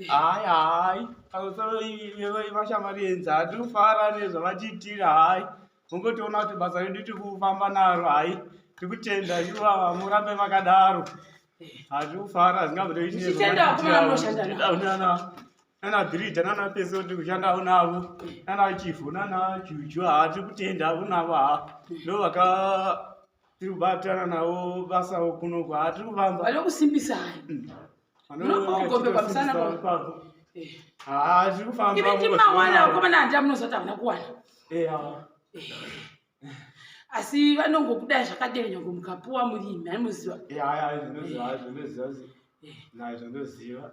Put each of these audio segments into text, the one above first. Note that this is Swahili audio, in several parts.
Ai, ai, vai chamar de enzado, fara, né? Zoma de tira, ai. ungotoona kuti basa redu tikufamba naro hai tikutenda iwa murambe makadaro hatikufara zvingambotoitinana birija nana peso tikushanda unavo nana chifu nana chuchu hatikutenda unavo ha ndo vaka tiri kubatana navo basawo kunoko hatiri kufamba vanokusimbisa hatiri kufambaivitimawana vakomana handa munozoti havana kuwana asi vanongokudai zvakadai nyange mukapuwa murimi haimuziva zvondoziva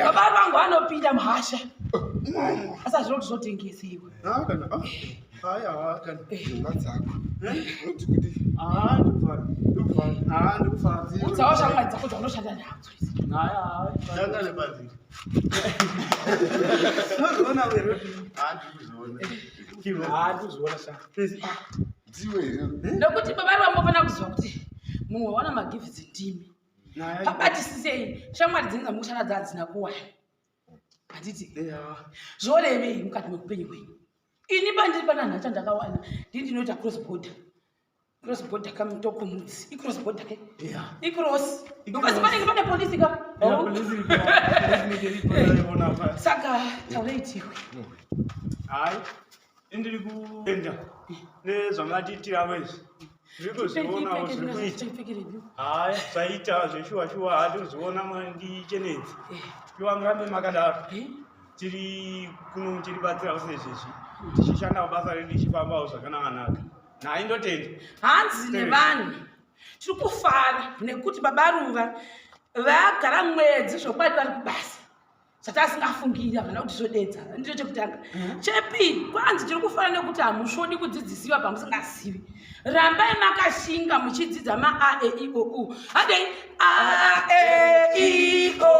Baba vangu vanopinda muhasha asa zviro kuti zvotengesiwa udzawo shamwari dzako dzaunoshanda nadzo nokuti baba vambofana kuziva kuti mumwe waona magifts ndimi pabatisisei shamwari dzinenge mukushanda dzadzina kuwani handiti zvorevei mukati mekupenyu kwenyu ini pandiri pana nhacha ndakawana ndii ndinoita cross border kamtokomudzi icross border ke icross because panenge pane polisi ka saka taureitiwe hayi indiri kuenda nezvamatiitira wezi zvirikuzvionawo zvirikuita hayi zvaita zveshuwa hatikuziona mandichenedzi iwangambe makadaro tiri kuno tiribatsirawo sezvezvi tichishandawo basa redu ichifambawo zvakanaka nhai ndotenda hanzi nevanhu tiri kufara nekuti babaruva vagara mwedzi zvokwadi vari kubasa zvatasingafungiri havana kuti zvodedza ndiro chekutanga chepiri kwanzi tiri kufara nekuti hamusvodi kudzidzisiwa pamusingazivi rambai makashinga muchidzidza ma a e i o u hadei a e i o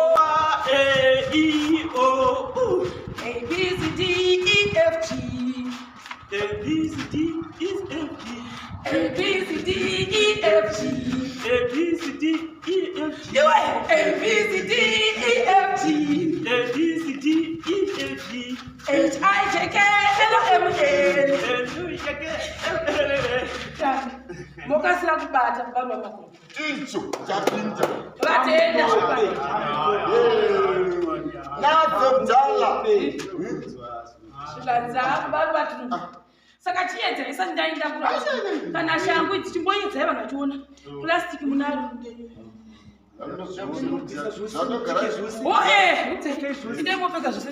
u a b c d e f g A B C D E F G A B C D E F G A B C D E F G A B C D E F G A B C D E F G H I J K L M N mokasira kubata kubarwa makuru icho chapinda vatenda nadzo mdala zvilanza kubarwa tunu saka chiedzesa ndainda kurasa kana shangu idzi chimboedzai vanhu vachiona purasitiki munaro Zvatogara oe inde mopfeka zvose